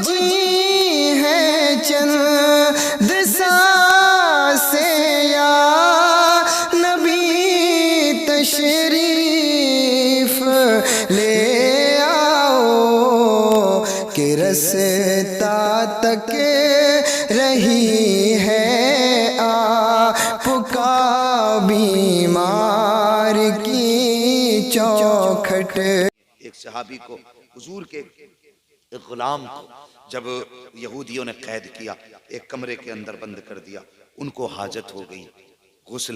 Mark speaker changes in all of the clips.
Speaker 1: जी है चंद सांसें या नबी तशरीफ ले आओ कि रस्ता तक रही है आपका बीमार की चौखट।
Speaker 2: एक सहाबी को हुजूर के एक गुलाम को जब यहूदियों ने कैद किया, एक कमरे के अंदर बंद कर दिया, उनको हाजत हो गई गुस्ल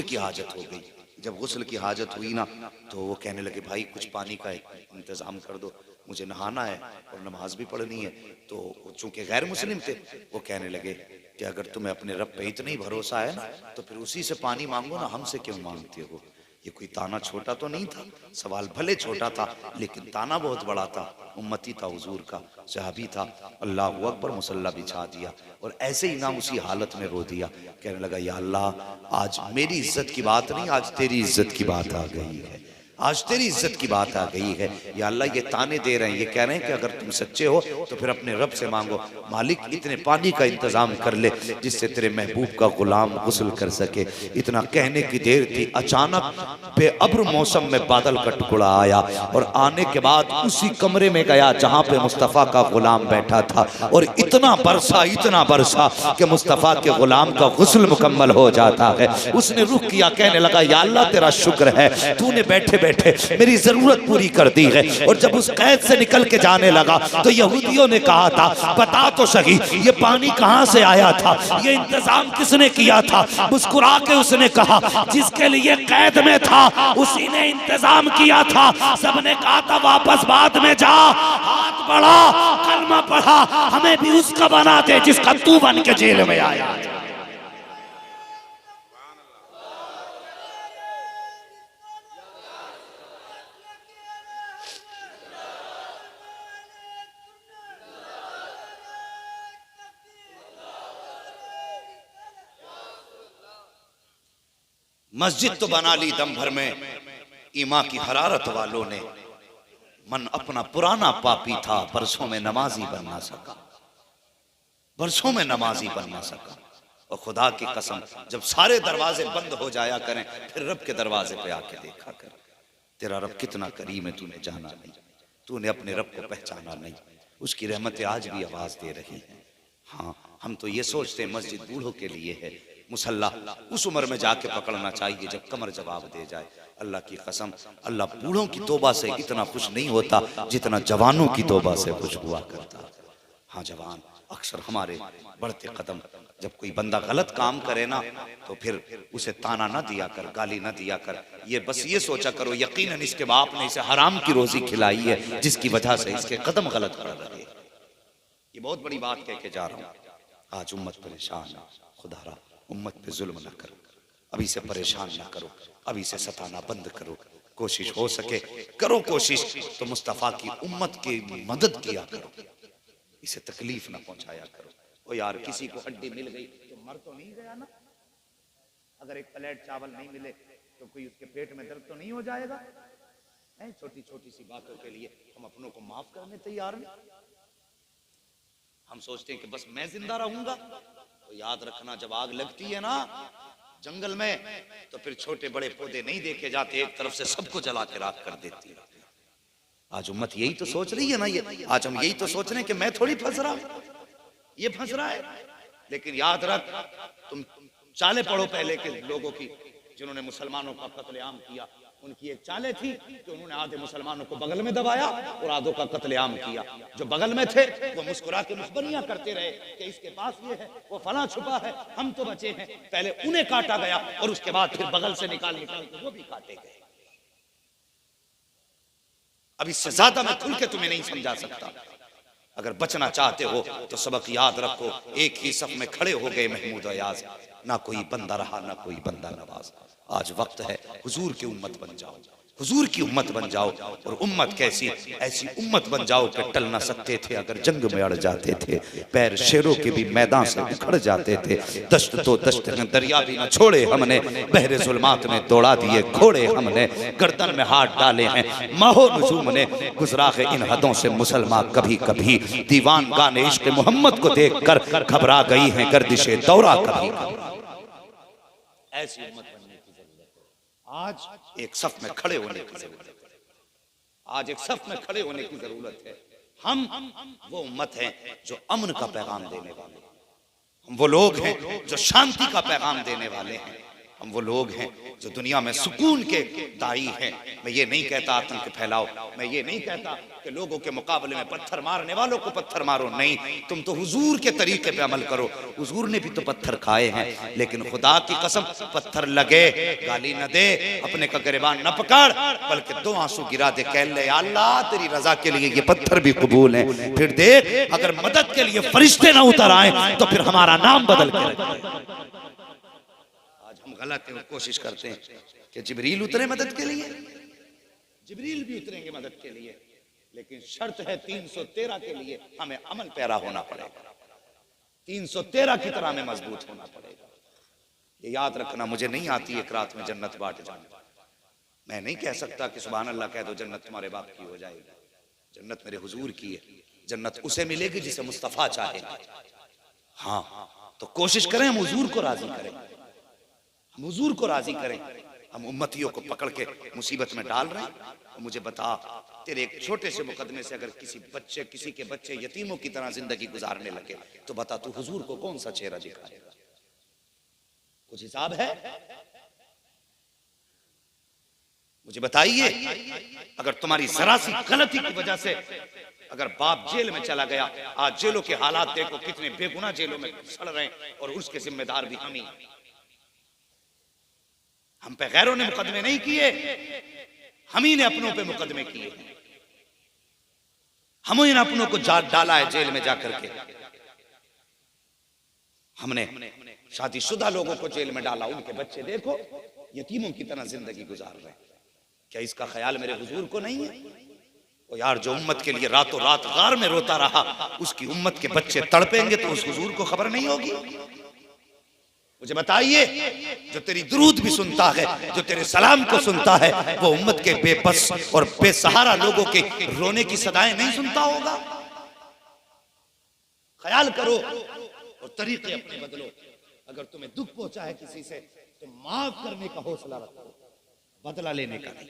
Speaker 2: की हाजत हो गई। जब गुस्ल की हाजत हुई ना तो वो कहने लगे भाई कुछ पानी का इंतजाम कर दो, मुझे नहाना है और नमाज भी पढ़नी है। तो चूंकि गैर मुस्लिम थे वो कहने लगे कि अगर तुम्हें अपने रब पे इतना ही भरोसा है ना तो फिर उसी से पानी मांगो ना, हमसे क्यों मांगते हो। ये कोई ताना छोटा तो नहीं था, सवाल भले छोटा था लेकिन ताना बहुत बड़ा था। उम्मती था हुजूर का, सहाबी था। अल्लाह अकबर, मुसल्ला बिछा दिया और ऐसे ही ना उसी हालत में रो दिया। कहने लगा या अल्लाह आज मेरी इज्जत की बात नहीं, आज तेरी इज्जत की बात आ गई है, आज तेरी इज्जत की बात आ गई है। या अल्लाह ये ताने दे रहे हैं, ये कह रहे हैं कि अगर तुम सच्चे हो तो फिर अपने रब से मांगो, मालिक इतने पानी का इंतजाम कर ले जिससे तेरे महबूब का गुलाम गुस्ल कर सके। इतना कहने की देर थी, अचानक बेअब्र मौसम में बादल का टुकड़ा आया और आने के बाद उसी कमरे में गया जहां पे मुस्तफ़ा का गुलाम बैठा था और इतना बरसा कि मुस्तफ़ा के गुलाम का गुस्ल मुकम्मल हो जाता है। उसने रुख किया, कहने लगा या अल्लाह तेरा शुक्र है, तूने बैठे बैठे मेरी जरूरत पूरी कर दी है। और जब उस कैद से निकल के जाने लगा तो यहूदियों ने कहा था बता तो सही ये पानी कहां से आया था, ये इंतजाम किसने किया था। मुस्कुरा के उसने कहा जिसके लिए कैद में था उसी ने इंतजाम किया था। सबने कहा था वापस बाद में जा, हाथ बढ़ा, कलमा पढ़ा, हमें भी उसका बना दे जिसका तू बन के जेल में आया। मस्जिद तो बना ली दम भर में, ईमा की हरारत वालों ने, मन अपना पुराना पापी था, बरसों में नमाजी बन ना सका, बरसों में नमाजी बन ना सका। और खुदा की कसम जब सारे दरवाजे बंद हो जाया करें फिर रब के दरवाजे पे आके देखा कर, तेरा रब कितना करीम है, तूने जाना नहीं, तूने अपने रब को पहचाना नहीं। उसकी रहमतें आज भी आवाज दे रही हैं। हाँ हम तो ये सोचते हैं मस्जिद बूढ़ों के लिए है, मुसल्ला उस उम्र में जाके पकड़ना चाहिए जब कमर जवाब दे जाए। अल्लाह की कसम अल्लाह बूढ़ों की तौबा से इतना खुश नहीं होता जितना जवानों की तौबा से खुश हुआ करता। हाँ जवान अक्सर हमारे बढ़ते कदम, जब कोई बंदा गलत काम करे ना तो फिर उसे ताना ना दिया कर, गाली ना दिया कर, ये बस ये सोचा करो यकीनन इसके बाप ने इसे हराम की रोजी खिलाई है जिसकी वजह से इसके कदम गलत पड़ रहे। ये बहुत बड़ी बात कह के जा रहा हूँ। आज उम्मत परेशान है, खुदारा उम्मत पे जुल्म ना करो, अभी से परेशान ना करो, अभी से सताना बंद करो, कोशिश हो सके करो कोशिश तो मुस्तफ़ा की उम्मत की मदद किया करो, इसे तकलीफ ना पहुंचाया करो। ओ यार किसी को हड्डी मिल गई तो मर तो नहीं गया ना, अगर एक प्लेट चावल नहीं मिले तो कोई उसके पेट में दर्द तो नहीं हो जाएगा। छोटी छोटी सी बातों के लिए हम अपनों को माफ करने तैयार हैं। हम सोचते हैं कि बस मैं जिंदा रहूंगा, तो याद रखना जब आग लगती है ना जंगल में तो फिर छोटे बड़े पौधे नहीं देखे जाते, एक तरफ से सबको जला के राख कर देती है। आज उम्मत यही तो सोच रही है ना, ये आज हम यही तो सोच रहे हैं कि मैं थोड़ी फंस रहा हूं, ये फंस रहा है। लेकिन याद रख तुम चाले पढ़ो पहले के लोगों की जिन्होंने मुसलमानों का कत्लेआम किया, उनकी एक चाले थी कि उन्होंने आधे मुसलमानों को बगल में दबाया और आधों का कत्लेआम किया। जो बगल में थे वो मुस्कुरा के मुखबरियां करते रहे कि इसके पास ये है, वो फला छुपा है, हम तो बचे हैं। पहले उन्हें काटा गया और उसके बाद फिर बगल से निकाल निकाल के वो भी काटे गए। अब इससे ज्यादा मैं खुल के तुम्हें नहीं समझा सकता। अगर बचना चाहते हो तो सबक याद रखो, एक ही सफ में खड़े हो गए महमूद अयाज, ना कोई बंदा रहा ना कोई बंदा नवाज। आज वक्त है हुजूर की उम्मत बन जाओ, हुजूर की उम्मत बन जाओ। और उम्मत कैसी? ऐसी उम्मत बन जाओ कि टल ना सकते थे अगर जंग में अड़ जाते थे, पैर शेरों के भी मैदान से उखड़ जाते थे। दश्त तो दश्त में दरिया भी न छोड़े हमने, बहरे जुल्मात में दौड़ा दिए घोड़े हमने, गर्दन में हाथ डाले हैं माहो नजूम ने, गुजरा है इन हदों से मुसलमान कभी कभी, दीवान गाने इश्क मोहम्मद को देख कर घबरा गई हैं गर्दिशे दौरा कभी। ऐसी उम्मत बनने की जरूरत है। आज एक सफ में खड़े होने की जरूरत है। आज एक सफ में खड़े होने की जरूरत है। हम वो उम्मत है जो अमन का पैगाम देने वाले हैं। हम वो लोग हैं जो शांति का पैगाम देने वाले हैं। हम वो लोग हैं जो दुनिया में सुकून के दाई हैं। मैं ये नहीं कहता आतंक फैलाओ, मैं ये नहीं कहता कि लोगों के मुकाबले में पत्थर मारने वालों को पत्थर मारो, नहीं, तुम तो हुजूर के तरीके पे अमल करो। हुजूर ने भी तो पत्थर खाए हैं, लेकिन खुदा की कसम पत्थर लगे गाली न दे, अपने का गिरबान न पकड़, बल्कि 2 आंसू गिरा दे, कह ले अल्लाह तेरी रजा के लिए ये पत्थर भी कबूल है। फिर देख अगर मदद के लिए फरिश्ते ना उतर आए तो फिर हमारा नाम बदल के रखे। गलत है और कोशिश करते हैं कि जिब्रील उतरे मदद के लिए। जिब्रील भी उतरेंगे मदद के लिए, लेकिन शर्त है 313 के लिए हमें अमल पैरा होना पड़ेगा। 313 की तरह हमें मजबूत होना पड़ेगा। ये याद रखना, मुझे नहीं आती एक रात में जन्नत बांट जाना। मैं नहीं कह सकता कि सुभान अल्लाह कह दो जन्नत तुम्हारे बाप की हो जाएगी। जन्नत मेरे हुजूर की है। जन्नत उसे मिलेगी जिसे मुस्तफा चाहे। हाँ, तो कोशिश करें हम हुजूर को राजी करें, हम हुजूर को राजी करें। हम उम्मतियों को पकड़ के मुसीबत में डाल रहे हैं। मुझे बता, तेरे एक छोटे से मुकदमे से अगर किसी के बच्चे यतीमों की तरह जिंदगी गुजारने लगे तो बता तू हुजूर को कौन सा चेहरा दिखाएगा? कुछ हिसाब है? मुझे बताइए, अगर तुम्हारी जरा सी गलती की वजह से अगर बाप जेल में चला गया, आज जेलों के हालात देखो, कितने बेगुनाह जेलों में सड़ रहे हैं और उसके जिम्मेदार भी हम ही। हम पे गैरों ने मुकदमे नहीं किए, हम ही ने अपनों पे मुकदमे किए। हम ही ने अपनों को डाला है जेल में जाकर के। हमने शादीशुदा लोगों को जेल में डाला, उनके बच्चे देखो यतीमों की तरह जिंदगी गुजार रहे हैं। क्या इसका ख्याल मेरे हुजूर को नहीं है? ओ यार, जो उम्मत के लिए रातों रात गार में रोता रहा, उसकी उम्मत के बच्चे तड़पेंगे तो उस हुजूर को खबर नहीं होगी? मुझे बताइए, जो तेरी दुरूद भी सुनता है, जो तेरे सलाम को सुनता है, वो उम्मत के बेबस और बेसहारा लोगों के रोने की सदाएं नहीं सुनता होगा? ख्याल करो और तरीके अपने बदलो। अगर तुम्हें दुख पहुंचा है किसी से तो माफ करने का हौसला रखो, बदला लेने का नहीं।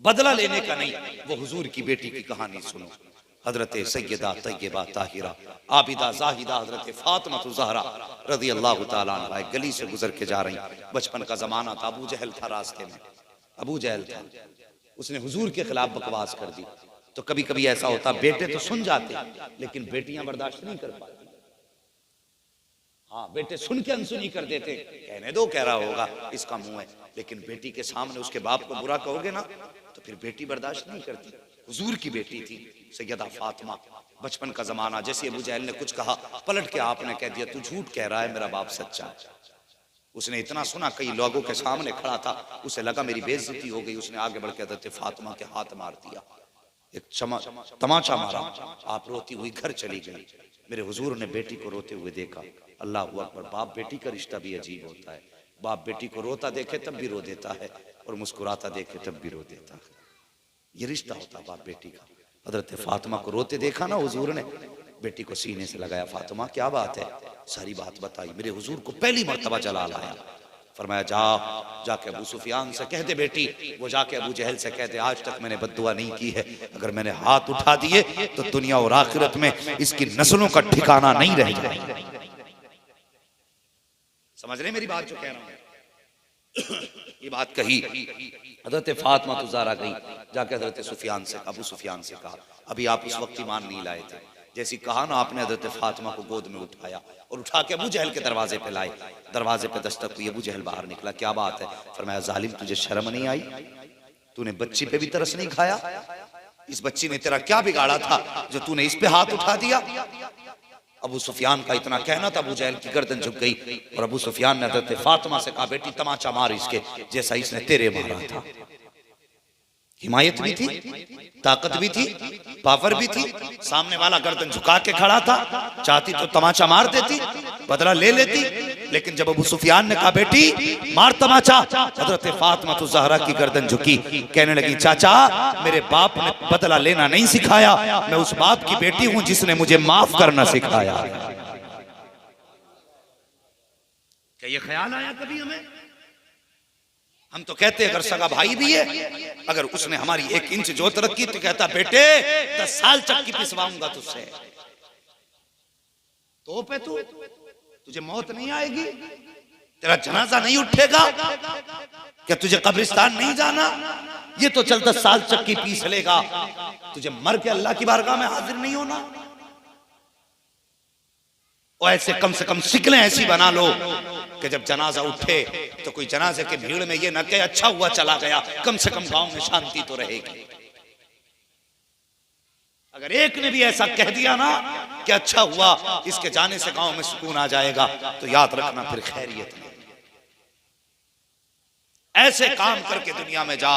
Speaker 2: बदला लेने का नहीं। वो हुजूर की बेटी की कहानी सुनो। हजरत सैयदा तैयबा ताहिरा आबिदा जाहिदा हजरत फातिमा ज़हरा रज़ी अल्लाह तआला अन्हा एक गली से गुजर के जा रही। बचपन का जमाना था, अबू जहल था रास्ते में। अबू जहल था, उसने हुजूर के खिलाफ बकवास कर दी। तो कभी कभी ऐसा होता, बेटे तो सुन जाते लेकिन बेटियां बर्दाश्त नहीं कर पाती। हाँ, बेटे सुन के अनसुनी कर देते, कहने दो, कह रहा होगा, इसका मुंह है। लेकिन बेटी के सामने उसके बाप को बुरा कहोगे ना तो फिर बेटी बर्दाश्त नहीं करती। हुजूर की बेटी थी सैयदा फातिमा। बचपन का जमाना, जैसे अबू जहल ने कुछ कहा, पलट के आपने कह दिया तू झूठ कह रहा है, मेरा बाप सच्चा है। उसने इतना सुना, कई लोगों के सामने खड़ा था, उसे लगा मेरी बेइज्जती हो गई। उसने आगे बढ़ के हजरत फातिमा के हाथ मार दिया, एक तमाचा मारा। आप रोती हुई घर चली गई। मेरे हुजूर ने बेटी को रोते हुए देखा। अल्लाह अकबर। बाप बेटी का रिश्ता भी अजीब होता है। बाप बेटी को रोता देखे तब भी रो देता है और मुस्कुराता देखे तब भी रो देता है। ये रिश्ता होता है बाप बेटी का। हजरत फातिमा को रोते देखा ना हुजूर ने, बेटी को सीने से लगाया। फातिमा क्या बात है? सारी बात बताई। मेरे हुजूर को पहली मर्तबा जलाल आया। फरमाया जाके अबू सुफियान से कह दे बेटी। वो जाके अबू जहल से कहते, आज तक मैंने बद्दुआ नहीं की है, अगर मैंने हाथ उठा दिए तो दुनिया और आखिरत में इसकी नस्लों का ठिकाना नहीं रह जाएगा। समझ रहे मेरी बात जो कह रहा हूं? ये बात कही। हजरत फातिमा तो ज़हरा गई, जाके हजरत सुफियान से, अबू सुफियान से कहा, अभी आप उस वक्त ईमान नहीं लाए थे। जैसी कहा ना आपने, हजरत फातिमा को गोद में उठाया और उठा के अबू जहल के दरवाजे पे लाए। दरवाजे पे दस्तक हुई, अबू जहल बाहर निकला। क्या बात है? फरमाया, जालिम तुझे शर्म नहीं आई? तूने बच्ची पे भी तरस नहीं खाया? इस बच्ची ने तेरा क्या बिगाड़ा था जो तूने इस पे हाथ उठा दिया? अबू सुफियान का इतना कहना था, अबू जहल की गर्दन झुक गई और अबू सुफियान ने हज़रत फातिमा से कहा, बेटी तमाचा मार इसके जैसा इसने तेरे मारा था। हिमायत भी थी, ताकत भी थी, पावर भी थी। सामने वाला गर्दन झुका के खड़ा था, चाहती तो तमाचा मार देती, बदला ले लेती। लेकिन जब अबू सुफियान ने कहा बेटी मार तमाचा, हज़रत फातिमा तो ज़हरा की गर्दन झुकी, कहने लगी चाचा मेरे बाप ने बदला लेना नहीं सिखाया, मैं उस बाप की बेटी हूं जिसने मुझे माफ करना सिखाया। क्या ये ख्याल आया कभी हमें? हम तो कहते अगर सगा भाई भी है, अगर उसने हमारी 1 इंच जोत रखी तो कहता बेटे 10 साल चक्की पिसवाऊंगा तुझसे। तो पे तुझे मौत नहीं आएगी, तेरा जनाजा नहीं उठेगा, क्या तुझे कब्रिस्तान नहीं जाना? ये तो चल 10 साल चक्की पीस लेगा, तुझे मर के अल्लाह की बारगाह में हाजिर नहीं होना। और ऐसे कम से कम शिकलें ऐसी बना लो कि जब जनाजा उठे तो कोई जनाजे के भीड़ में ये न कहे अच्छा हुआ चला गया, कम से कम गांव में शांति तो रहेगी। अगर एक ने भी ऐसा कह दिया ना कि अच्छा हुआ इसके जाने से गांव में सुकून आ जाएगा, तो याद रखना फिर खैरियत नहीं। ऐसे काम करके दुनिया में जा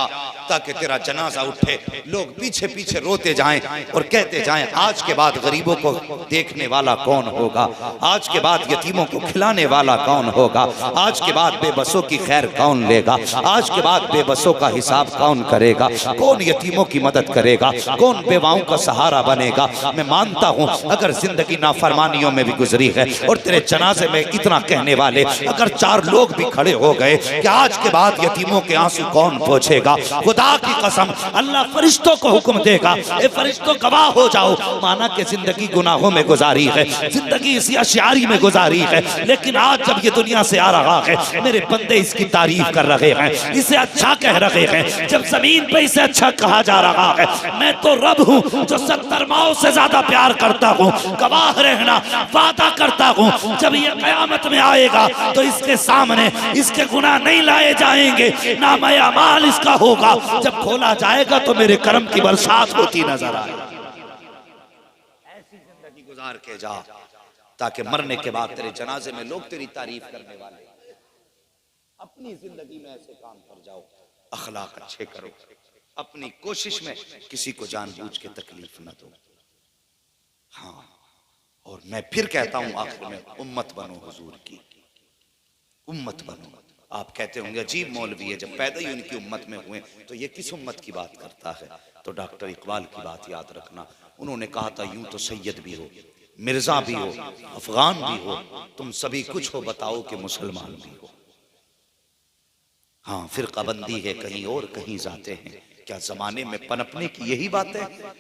Speaker 2: ताकि तेरा जनाजा उठे, लोग पीछे पीछे रोते जाएं और कहते जाएं आज के बाद गरीबों को देखने वाला कौन होगा, आज के बाद यतीमों को खिलाने वाला कौन होगा, आज के बाद बेबसों की खैर कौन लेगा, आज के बाद बेबसों का हिसाब कौन करेगा, कौन यतीमों की मदद करेगा, कौन बेवाओं का सहारा बनेगा। मैं मानता हूं अगर जिंदगी नाफरमानियों में भी गुजरी है और तेरे जनाजे में इतना कहने वाले अगर 4 लोग भी खड़े हो गए कि आज के बाद यतीमों के आंसू कौन पोंछेगा, खुदा की कसम अल्लाह फरिश्तों को हुक्म देगा, ए फरिश्तों गवाह हो जाओ, माना कि जिंदगी गुनाहों में गुजारी है, जिंदगी इसी अशियारी में गुजारी है, लेकिन आज जब ये दुनिया से आ रहा है मेरे बंदे इसकी तारीफ कर रहे हैं, इसे अच्छा कह रहे हैं। जब जमीन पे इसे अच्छा कहा जा रहा है, मैं तो रब हूँ जो 70 माओ से ज्यादा प्यार करता हूँ, गवाह रहना वादा करता हूँ जब ये कयामत में आएगा तो इसके सामने इसके गुनाह नहीं लाए जाएंगे, नाम अमाल इसका होगा, जब खोला जाएगा तो मेरे करम की बरसात होती नजर आए। ऐसी जिंदगी गुजार के जा ताकि मरने के बाद तेरे जनाजे में लोग तेरी तारीफ करने वाले। अपनी जिंदगी में ऐसे काम कर जाओ, अखलाक अच्छे करो, अपनी कोशिश में किसी को जानबूझ के तकलीफ न दो। हाँ, और मैं फिर कहता हूं आखिर में उम्मत बनो, हुजूर की उम्मत बनो। आप कहते होंगे अजीब मौलवी है, जब पैदा ही उनकी उम्मत में हुए तो ये किस उम्मत की बात करता है? तो डॉक्टर इकबाल की बात याद रखना, उन्होंने कहा था यूं तो सैयद भी हो, मिर्जा भी हो, अफगान भी हो, तुम सभी कुछ हो, बताओ कि मुसलमान भी हो। हाँ, फिर पाबंदी है कहीं और कहीं जाते हैं, क्या जमाने में पनपने की यही बात है?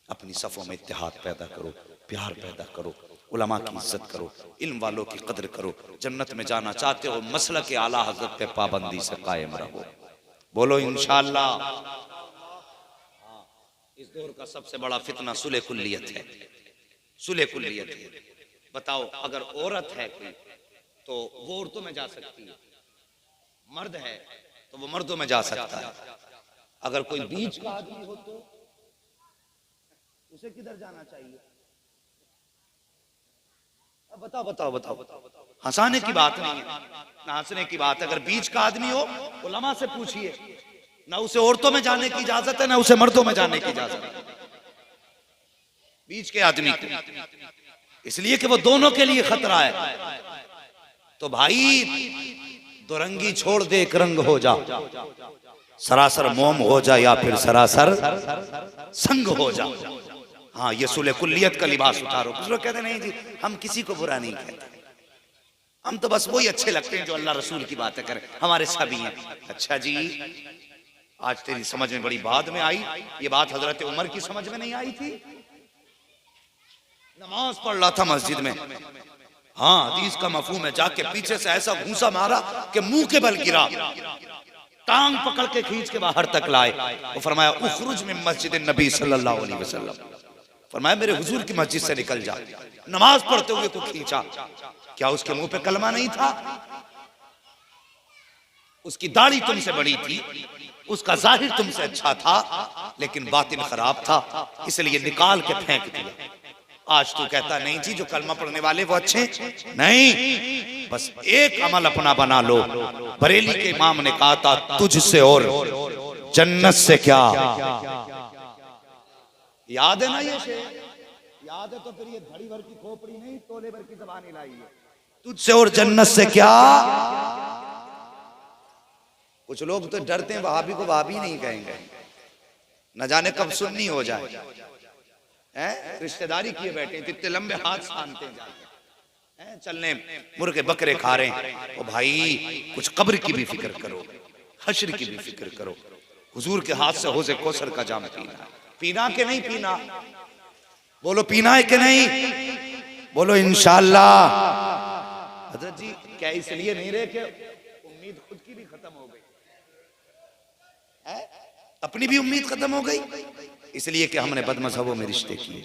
Speaker 2: अपनी सफों में इत्तेहाद पैदा करो, प्यार पैदा करो, उलमा की इज्जत करो, इल्म वालों की कदर करो। जन्नत में जाना चाहते हो मसलक के आला हजरत पे पाबंदी से कायम रहो। बोलो इंशाअल्लाह। इस दौर का सबसे बड़ा फितना सुले कुल्लियत है, सुले कुल्लियत है। बताओ अगर औरत है कोई तो वो औरतों में जा सकती है, मर्द है तो वो मर्दों में जा सकता है। अगर कोई बीच का आदमी हो तो उसे किधर जाना चाहिए? बताओ बताओ बताओ बताओ। हंसाने की बात नहीं है, ना हंसने की बात है। अगर बीच का आदमी हो उलमा से पूछिए, ना उसे औरतों में जाने की इजाजत है ना उसे मर्दों में जाने की इजाजत है, बीच के आदमी को, इसलिए कि वो दोनों के लिए खतरा है। तो भाई दुरंगी छोड़ दे, एक रंग हो जा, सरासर मोम हो जा या फिर सरासर संग हो जा। हाँ, ये सुले कुल्लियत का लिबास उतारो। कुछ लोग कहते नहीं जी हम किसी को बुरा नहीं कहते, हम तो बस वही अच्छे लगते हैं जो अल्लाह रसूल की बातें करें, हमारे सभी हैं। अच्छा जी, आज तेरी समझ में बड़ी बाद में आई, ये बात हजरत उमर की समझ में नहीं आई थी। नमाज पढ़ रहा था मस्जिद में, हाँ हदीस का मफहूम है, जाके पीछे से ऐसा घूंसा मारा कि मुंह के बल गिरा, टांग पकड़ के खींच के बाहर तक लाए। वो फरमाया उखरुज मिन मस्जिद नबी सल्लल्लाहु अलैहि वसल्लम, फरमाया मेरे हुजूर की मस्जिद से निकल जा। नमाज पढ़ते हुए को खींचा, क्या उसके मुंह पे कलमा नहीं था? उसकी दाढ़ी तुमसे बड़ी थी, उसका जाहिर तुमसे अच्छा था, लेकिन बातिन खराब था, इसलिए निकाल के फेंक दिया। आज तू कहता नहीं जी जो कलमा पढ़ने वाले वो अच्छे नहीं, बस एक अमल अपना बना लो। बरेली के इमाम ने कहा था तुझसे और जन्नत से क्या, याद है ना ये शेर? याद है तो फिर ये घड़ी भर की खोपड़ी नहीं तोले भर की ज़बानी लाई है। तुझसे और जन्नत से क्या। कुछ लोग तो डरते हैं वहाबी को वहाबी नहीं कहेंगे, न जाने कब सुन्नी हो जाए। हैं रिश्तेदारी किए बैठे हैं, इतने लंबे हाथ सानते हैं, चलने मुर्गे बकरे खा रहे हैं। ओ भाई कुछ कब्र की भी फिक्र करो, हश्र की भी फिक्र करो। हुजूर के हाथ से हौज़े कौसर का जाम पीना, पीना के नहीं पीना, बोलो पीना है कि नहीं, बोलो इंशाअल्लाह। हजरत जी क्या इसलिए नहीं रहे कि उम्मीद खुद की भी खत्म हो गई, अपनी भी उम्मीद खत्म हो गई, इसलिए कि हमने बदमज़हबों में रिश्ते किए।